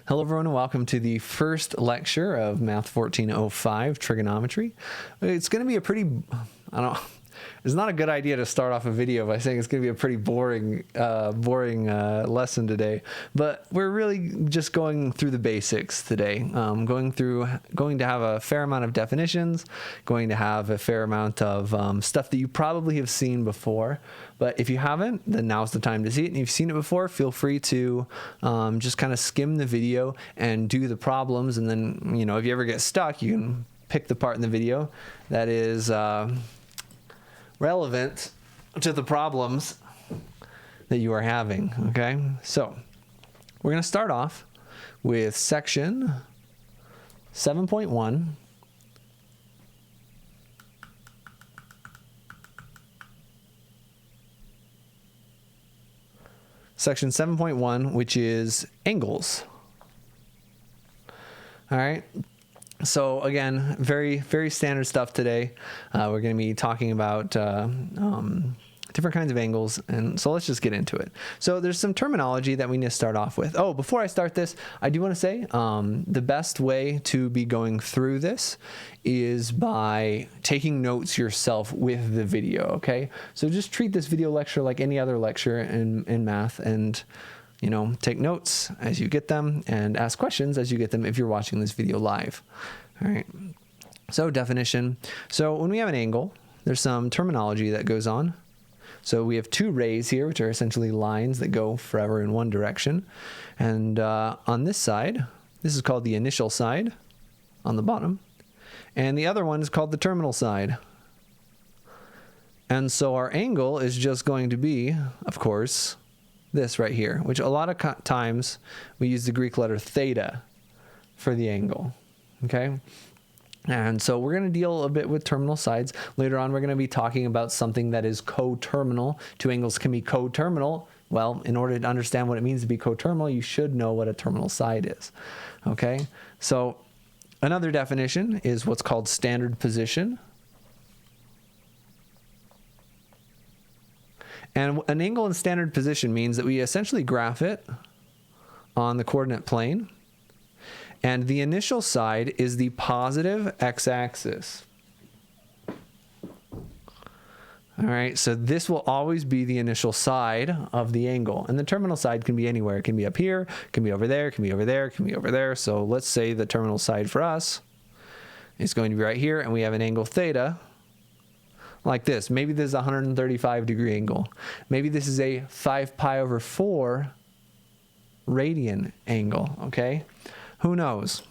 Hello everyone and welcome to the first lecture of Math 1405 Trigonometry. It's going to be a pretty, it's not a good idea to start off a video by saying it's going to be a pretty boring lesson today, but we're really just going through the basics today. Going to have a fair amount of definitions, going to have a fair amount of stuff that you probably have seen before. But if you haven't, then now's the time to see it. And if you've seen it before, feel free to just kind of skim the video and do the problems. And then, if you ever get stuck, you can pick the part in the video that is relevant to the problems that you are having. Okay, so we're going to start off with section 7.1. Section 7.1, which is angles. All right. So again, very, very standard stuff today. We're going to be talking about different kinds of angles, and so let's just get into it. So there's some terminology that we need to start off with. Oh, before I start this, I do want to say the best way to be going through this is by taking notes yourself with the video, okay? So just treat this video lecture like any other lecture in math, and take notes as you get them and ask questions as you get them if you're watching this video live. All right. So definition. So when we have an angle, there's some terminology that goes on. So we have two rays here, which are essentially lines that go forever in one direction. And on this side, this is called the initial side on the bottom. And the other one is called the terminal side. And so our angle is just going to be, of course, this right here, which a lot of times we use the Greek letter theta for the angle. Okay. And so we're going to deal a bit with terminal sides. Later on, we're going to be talking about something that is coterminal. Two angles can be coterminal. Well, in order to understand what it means to be coterminal, you should know what a terminal side is. Okay, so another definition is what's called standard position. And an angle in standard position means that we essentially graph it on the coordinate plane. And the initial side is the positive x-axis. All right, so this will always be the initial side of the angle. And the terminal side can be anywhere. It can be up here, it can be over there, it can be over there, it can be over there. So let's say the terminal side for us is going to be right here, and we have an angle theta like this. Maybe this is a 135-degree angle. Maybe this is a 5 pi over 4 radian angle, okay? Who knows?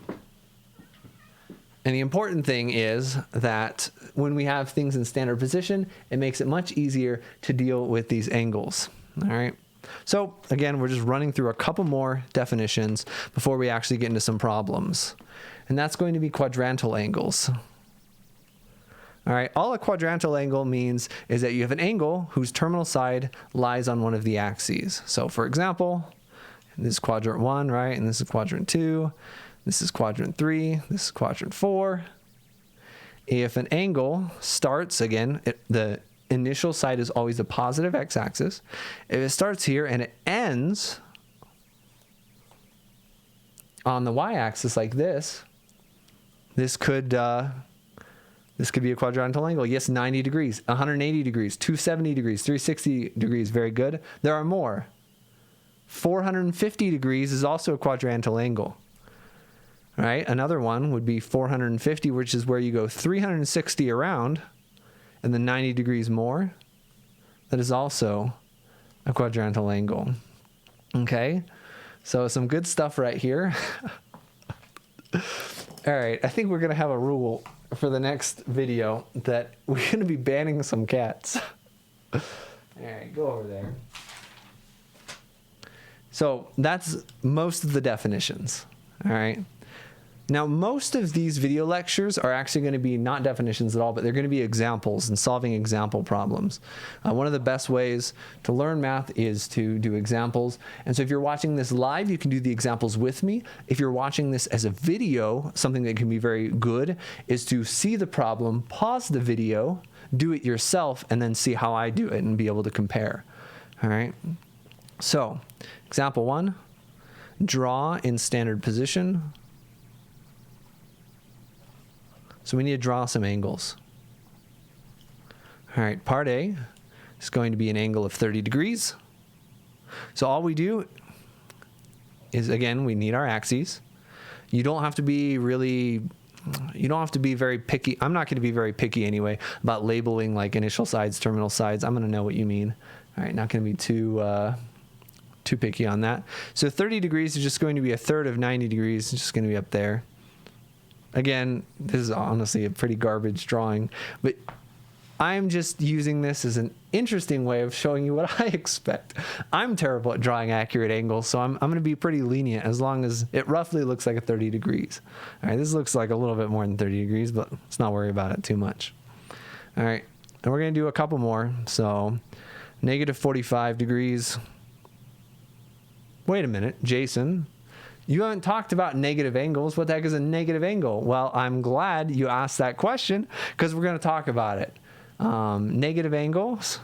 And the important thing is that when we have things in standard position, it makes it much easier to deal with these angles. All right. So again, we're just running through a couple more definitions before we actually get into some problems. And that's going to be quadrantal angles. All right. All a quadrantal angle means is that you have an angle whose terminal side lies on one of the axes. So for example, this is quadrant 1, right? And this is quadrant 2. This is quadrant 3. This is quadrant 4. If an angle starts, again, the initial side is always the positive x-axis. If it starts here and it ends on the y-axis like this, this could be a quadrantal angle. Yes, 90 degrees, 180 degrees, 270 degrees, 360 degrees. Very good. There are more. 450 degrees is also a quadrantal angle. All right, another one would be 450, which is where you go 360 around and then 90 degrees more. That is also a quadrantal angle. Okay, so some good stuff right here. All right, I think we're going to have a rule for the next video that we're going to be banning some cats. All right, go over there. So that's most of the definitions, all right? Now, most of these video lectures are actually going to be not definitions at all, but they're going to be examples and solving example problems. One of the best ways to learn math is to do examples. And so if you're watching this live, you can do the examples with me. If you're watching this as a video, something that can be very good is to see the problem, pause the video, do it yourself, and then see how I do it and be able to compare, all right? So, example 1, draw in standard position. So we need to draw some angles. All right, part A is going to be an angle of 30 degrees. So all we do is, again, we need our axes. You don't have to be very picky. I'm not going to be very picky anyway about labeling like initial sides, terminal sides. I'm going to know what you mean. All right, not going to be too picky on that. So 30 degrees is just going to be a third of 90 degrees. It's just going to be up there. Again, this is honestly a pretty garbage drawing, but I'm just using this as an interesting way of showing you what I expect. I'm terrible at drawing accurate angles, so I'm going to be pretty lenient as long as it roughly looks like a 30 degrees. All right, this looks like a little bit more than 30 degrees, but let's not worry about it too much. All right, and we're going to do a couple more. So negative 45 degrees. Wait a minute, Jason. You haven't talked about negative angles. What the heck is a negative angle? Well, I'm glad you asked that question because we're going to talk about it. Negative angles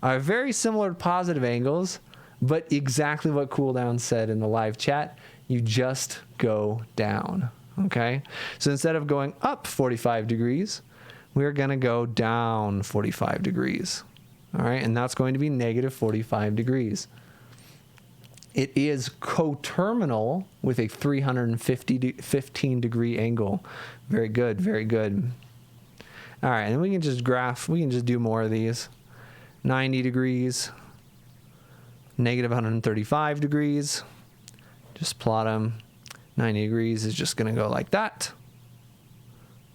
are very similar to positive angles, but exactly what Cool Down said in the live chat, you just go down, okay? So instead of going up 45 degrees, we're going to go down 45 degrees, all right? And that's going to be negative 45 degrees. It is coterminal with a 315 degree angle. Very good, very good. All right, and we can just do more of these. 90 degrees, negative 135 degrees. Just plot them. 90 degrees is just going to go like that.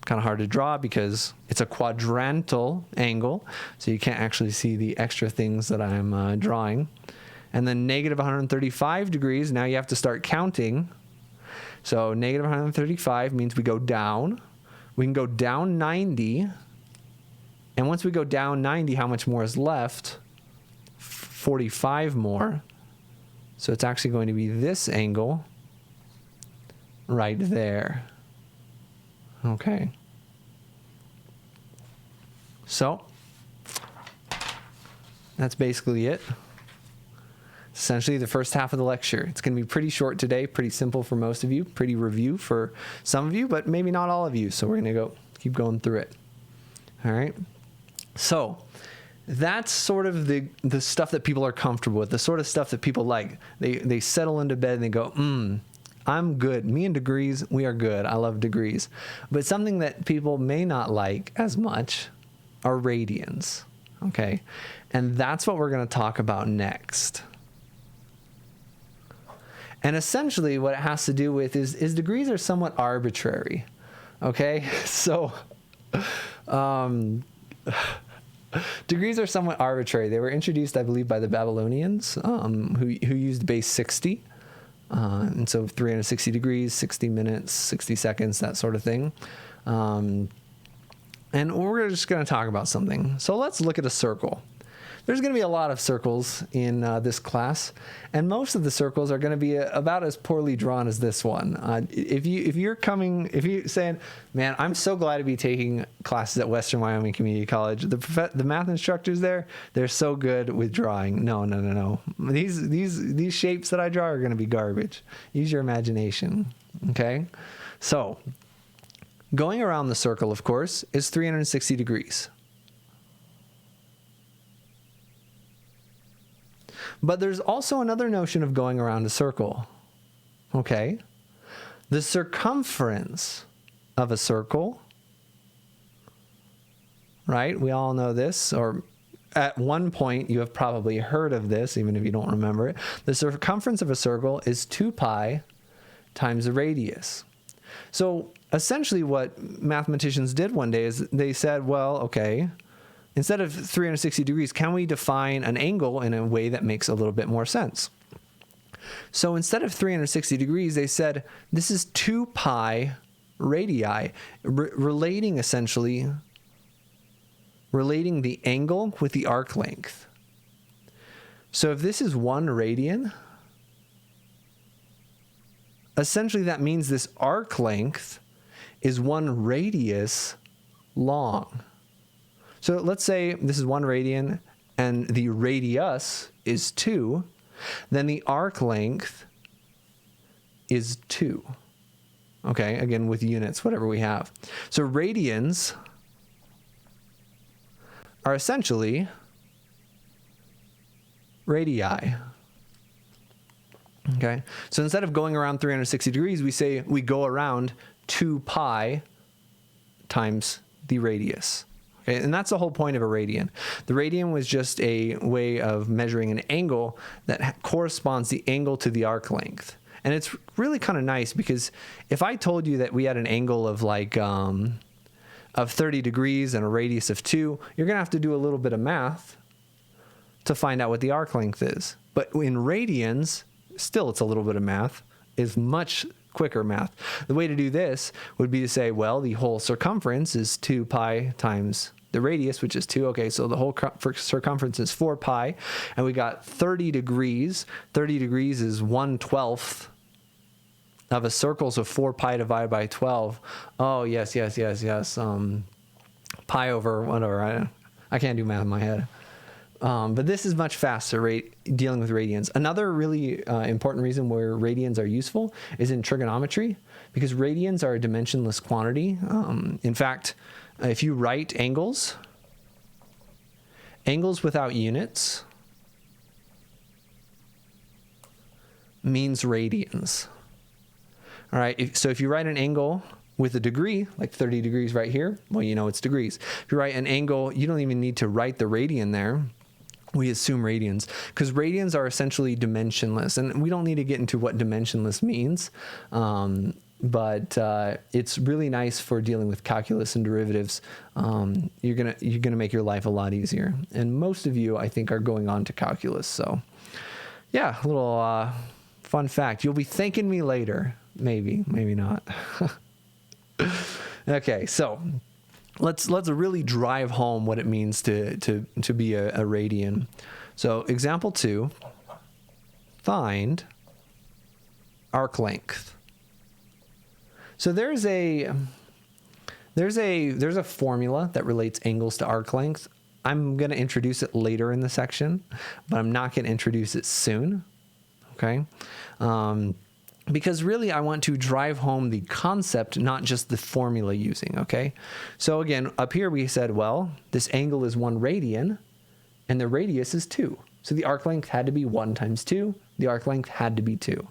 Kind of hard to draw because it's a quadrantal angle, so you can't actually see the extra things that I'm drawing. And then negative 135 degrees, now you have to start counting. So negative 135 means we go down. We can go down 90. And once we go down 90, how much more is left? 45 more. So it's actually going to be this angle right there. Okay. So that's basically it. Essentially the first half of the lecture. It's going to be pretty short today, pretty simple for most of you, pretty review for some of you, but maybe not all of you. So we're going to keep going through it. All right. So that's sort of the stuff that people are comfortable with, the sort of stuff that people like. They settle into bed and they go, I'm good. Me and degrees, we are good. I love degrees. But something that people may not like as much are radians. Okay. And that's what we're going to talk about next. And essentially what it has to do with is degrees are somewhat arbitrary, okay? So degrees are somewhat arbitrary. They were introduced, I believe, by the Babylonians who used base 60. And so 360 degrees, 60 minutes, 60 seconds, that sort of thing. And we're just going to talk about something. So let's look at a circle. There's going to be a lot of circles in this class, and most of the circles are going to be about as poorly drawn as this one. If you're saying, man, I'm so glad to be taking classes at Western Wyoming Community College. The math instructors there, they're so good with drawing. No. These shapes that I draw are going to be garbage. Use your imagination. Okay, so going around the circle, of course, is 360 degrees. But there's also another notion of going around a circle, okay? The circumference of a circle, right? We all know this, or at one point you have probably heard of this, even if you don't remember it. The circumference of a circle is 2 pi times the radius. So essentially what mathematicians did one day is they said, well, okay, instead of 360 degrees, can we define an angle in a way that makes a little bit more sense? So instead of 360 degrees, they said, this is 2 pi radii, relating the angle with the arc length. So if this is 1 radian, essentially that means this arc length is 1 radius long. So let's say this is 1 radian and the radius is 2. then the arc length is 2. Okay, again, with units, whatever we have. So radians are essentially radii. Okay, so instead of going around 360 degrees, we say we go around 2 pi times the radius. Okay, and that's the whole point of a radian. The radian was just a way of measuring an angle that corresponds the angle to the arc length. And it's really kind of nice because if I told you that we had an angle of like of 30 degrees and a radius of 2, you're gonna have to do a little bit of math to find out what the arc length is. But in radians, still it's a little bit of math, is much quicker math. The way to do this would be to say, well, the whole circumference is 2 pi times the radius, which is 2. Okay, so the whole circumference is 4 pi, and we got 30 degrees. 30 degrees is 1/12 of a circle, so 4 pi divided by 12. Oh, yes. Pi over whatever. I can't do math in my head. But this is much faster dealing with radians. Another really important reason where radians are useful is in trigonometry, because radians are a dimensionless quantity. In fact, if you write angles without units means radians. All right, so if you write an angle with a degree, like 30 degrees right here, well, you know it's degrees. If you write an angle, you don't even need to write the radian there. We assume radians, because radians are essentially dimensionless, and we don't need to get into what dimensionless means, but it's really nice for dealing with calculus and derivatives. You're gonna make your life a lot easier, and most of you, I think, are going on to calculus. So, yeah, a little fun fact. You'll be thanking me later. Maybe not. Okay, so let's really drive home what it means to be a radian. So example 2, find arc length. So there's a formula that relates angles to arc length. I'm going to introduce it later in the section, but I'm not going to introduce it soon. Okay. Because really I want to drive home the concept, not just the formula using, okay? So again, up here we said, well, this angle is 1 radian, and the radius is 2. So the arc length had to be 1 times 2. The arc length had to be 2.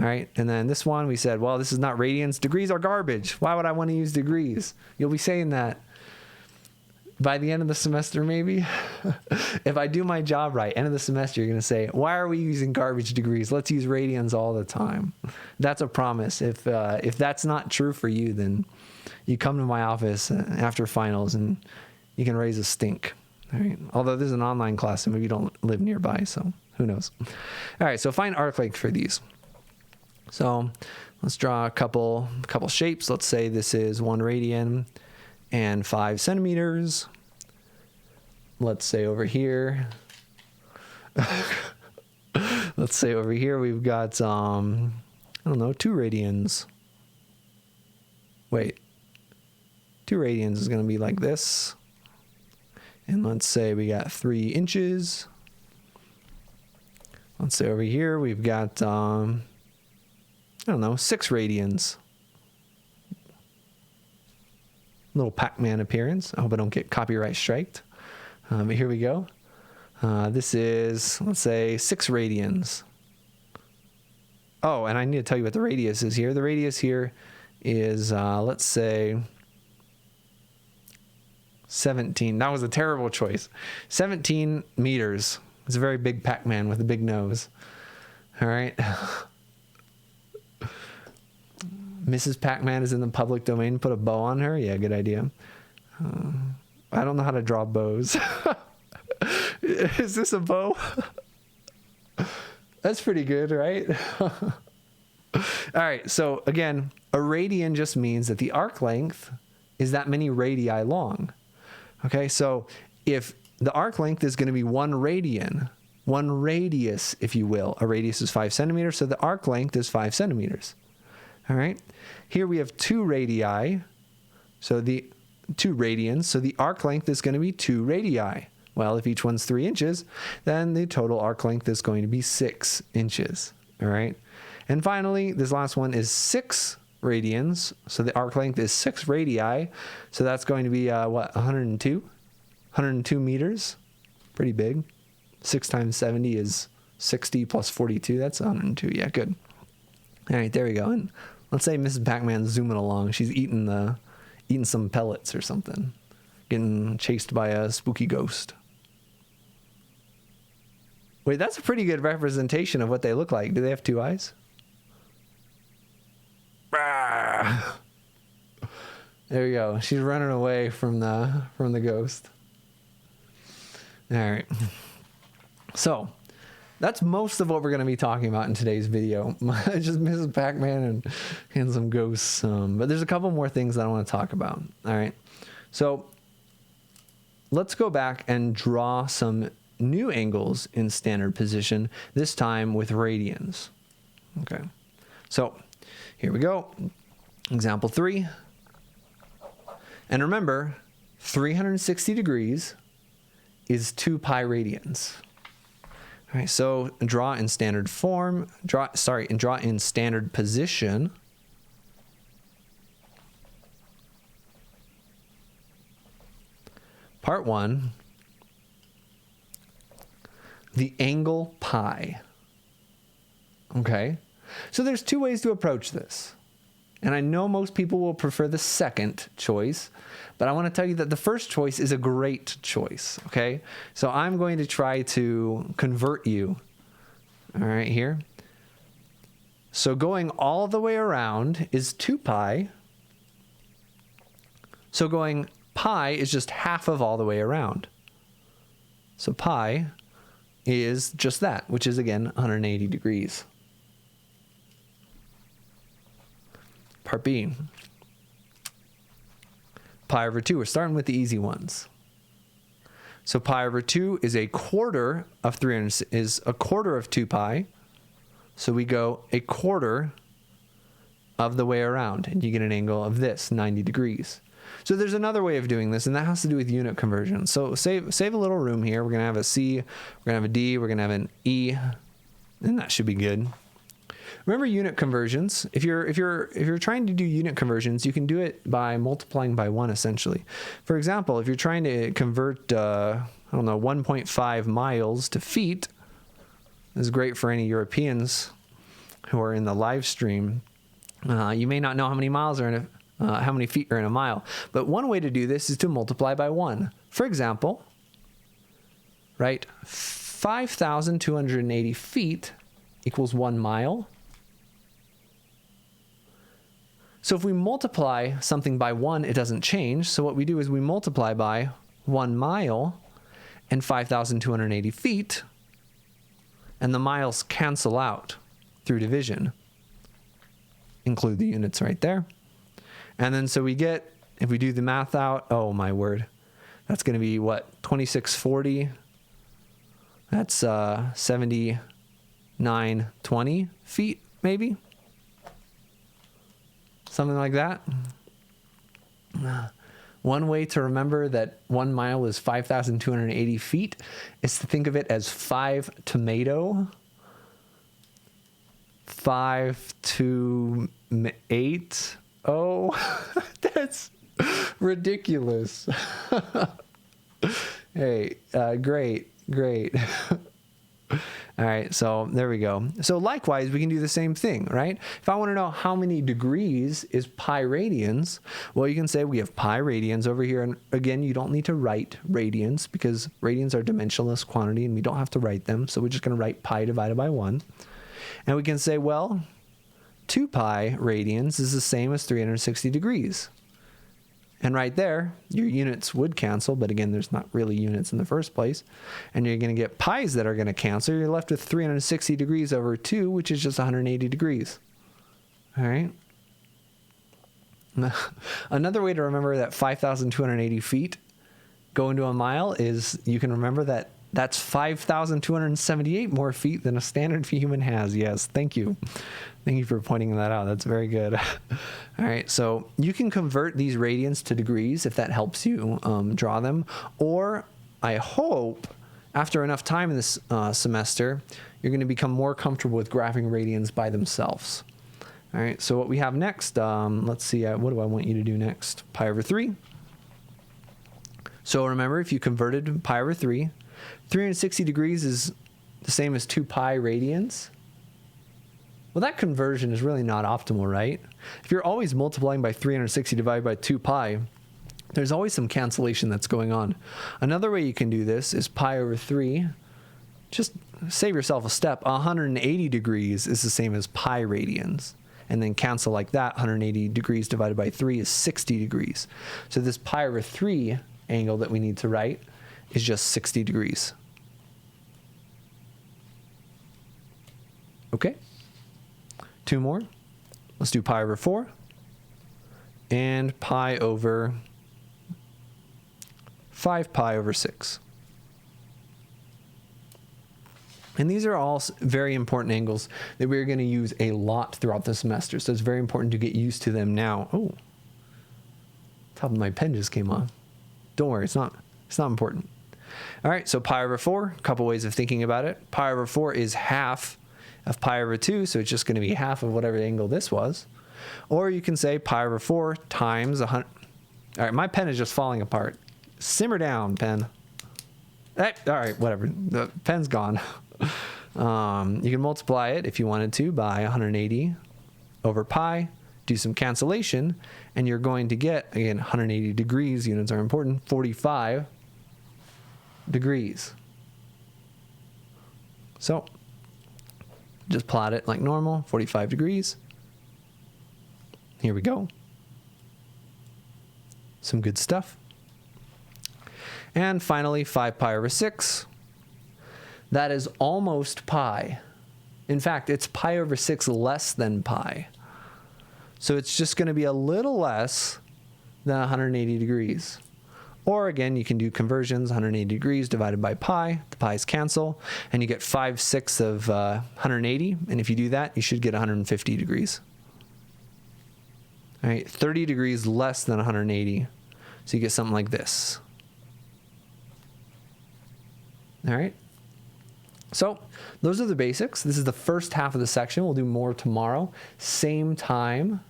All right, and then this one we said, well, this is not radians. Degrees are garbage. Why would I want to use degrees? You'll be saying that by the end of the semester, maybe. If I do my job right, end of the semester, you're going to say, why are we using garbage degrees? Let's use radians all the time. That's a promise. If that's not true for you, then you come to my office after finals and you can raise a stink. All right. Although this is an online class, so maybe you don't live nearby, so who knows. All right, so find arc length for these. So let's draw a couple shapes. Let's say this is 1 radian and 5 centimeters. Let's say over here, we've got, I don't know, 2 radians. Wait, 2 radians is going to be like this. And let's say we got 3 inches. Let's say over here we've got, I don't know, 6 radians. Little Pac-Man appearance. I hope I don't get copyright striked. But here we go. This is, let's say, 6 radians. Oh, and I need to tell you what the radius is here. The radius here is, let's say, 17. That was a terrible choice. 17 meters. It's a very big Pac-Man with a big nose. All right. Mrs. Pac-Man is in the public domain. Put a bow on her. Yeah, good idea. I don't know how to draw bows. Is this a bow? That's pretty good, right? All right. So again, a radian just means that the arc length is that many radii long. Okay. So if the arc length is going to be 1 radian, 1 radius, if you will, a radius is 5 centimeters. So the arc length is 5 centimeters. All right. Here we have 2 radii. So the 2 radians. So the arc length is going to be 2 radii. Well, if each one's 3 inches, then the total arc length is going to be 6 inches. All right. And finally, this last one is 6 radians. So the arc length is 6 radii. So that's going to be, 102? 102 meters. Pretty big. 6 times 70 is 60 plus 42. That's 102. Yeah, good. All right, there we go. And let's say Mrs. Pac-Man's zooming along. She's eating some pellets or something. Getting chased by a spooky ghost. Wait, that's a pretty good representation of what they look like. Do they have 2 eyes? There you go. She's running away from the ghost. All right. So that's most of what we're going to be talking about in today's video. Just Mrs. Pac-Man and some ghosts. But there's a couple more things that I want to talk about. All right. So let's go back and draw some new angles in standard position, this time with radians. Okay. So here we go. Example 3. And remember, 360 degrees is 2 pi radians. All right, so draw in standard form, draw in standard position. Part 1, the angle pi. Okay, so there's 2 ways to approach this. And I know most people will prefer the second choice, but I want to tell you that the first choice is a great choice, okay? So I'm going to try to convert you, all right, here. So going all the way around is 2 pi. So going pi is just half of all the way around. So pi is just that, which is, again, 180 degrees. Part B, pi over 2. We're starting with the easy ones. So pi over 2 is a quarter of 300, is a quarter of 2 pi. So we go a quarter of the way around, and you get an angle of this, 90 degrees. So there's another way of doing this, and that has to do with unit conversion. So save a little room here. We're going to have a C, we're going to have a D, we're going to have an E, and that should be good. Remember unit conversions. If you're trying to do unit conversions, you can do it by multiplying by 1 essentially. For example, if you're trying to convert 1.5 miles to feet, this is great for any Europeans who are in the live stream. You may not know how many miles are in how many feet are in a mile, but one way to do this is to multiply by 1. For example, right, 5,280 feet equals 1 mile. So if we multiply something by 1, it doesn't change. So what we do is we multiply by 1 mile and 5,280 feet, and the miles cancel out through division. Include the units right there. And then so we get, if we do the math out, oh my word, that's going to be what, 2640? That's 7920 feet, maybe? Something like that. One way to remember that 1 mile is 5,280 feet is to think of it as 5 tomato. 5 to 8. Oh, that's ridiculous. Hey, great. All right, so there we go. So likewise, we can do the same thing, right? If I want to know how many degrees is pi radians, well, you can say we have pi radians over here. And again, you don't need to write radians because radians are dimensionless quantity and we don't have to write them. So we're just going to write pi divided by 1. And we can say, well, 2 pi radians is the same as 360 degrees. And right there, your units would cancel, but again, there's not really units in the first place. And you're going to get pi's that are going to cancel. You're left with 360 degrees over 2, which is just 180 degrees. All right. Another way to remember that 5,280 feet go into a mile is you can remember that that's 5,278 more feet than a standard human has. Yes, thank you. Thank you for pointing that out. That's very good. All right, so you can convert these radians to degrees if that helps you draw them. Or I hope after enough time in this semester, you're going to become more comfortable with graphing radians by themselves. All right, so what we have next, let's see, what do I want you to do next? Pi over 3. So remember, if you converted pi over 3, 360 degrees is the same as 2 pi radians. Well, that conversion is really not optimal, right? If you're always multiplying by 360 divided by 2 pi, there's always some cancellation that's going on. Another way you can do this is pi over 3. Just save yourself a step. 180 degrees is the same as pi radians. And then cancel like that. 180 degrees divided by 3 is 60 degrees. So this pi over 3 angle that we need to write is just 60 degrees. Okay. 2 more. Let's do pi over 4 and pi over 5 pi over 6. And these are all very important angles that we're going to use a lot throughout the semester. So it's very important to get used to them now. Oh, top of my pen just came off. Don't worry, it's not important. All right, so pi over 4, a couple ways of thinking about it. Pi over 4 is half of pi over 2, so it's just going to be half of whatever angle this was. Or you can say pi over 4 times 100. All right, my pen is just falling apart. Simmer down, pen. All right, whatever. The pen's gone. You can multiply it if you wanted to by 180 over pi, do some cancellation, and you're going to get, again, 180 degrees, units are important, 45 degrees. So just plot it like normal, 45 degrees. Here we go. Some good stuff. And finally, 5 pi over 6. That is almost pi. In fact, it's pi over 6 less than pi. So it's just going to be a little less than 180 degrees. Or again, you can do conversions, 180 degrees divided by pi. The pi's cancel, and you get 5/6 of 180. And if you do that, you should get 150 degrees. All right, 30 degrees less than 180. So you get something like this. All right. So those are the basics. This is the first half of the section. We'll do more tomorrow, same time.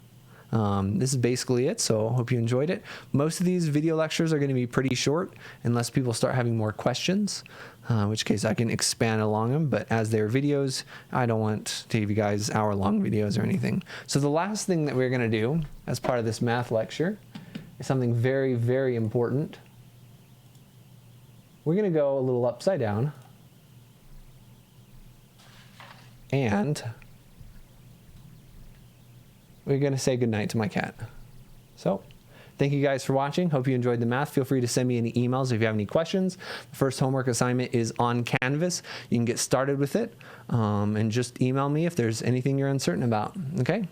This is basically it, so I hope you enjoyed it. Most of these video lectures are going to be pretty short unless people start having more questions, in which case I can expand along them. But as they're videos, I don't want to give you guys hour-long videos or anything. So the last thing that we're going to do as part of this math lecture is something very, very important. We're going to go a little upside down. And we're going to say goodnight to my cat. So thank you guys for watching. Hope you enjoyed the math. Feel free to send me any emails if you have any questions. The first homework assignment is on Canvas. You can get started with it and just email me if there's anything you're uncertain about. Okay?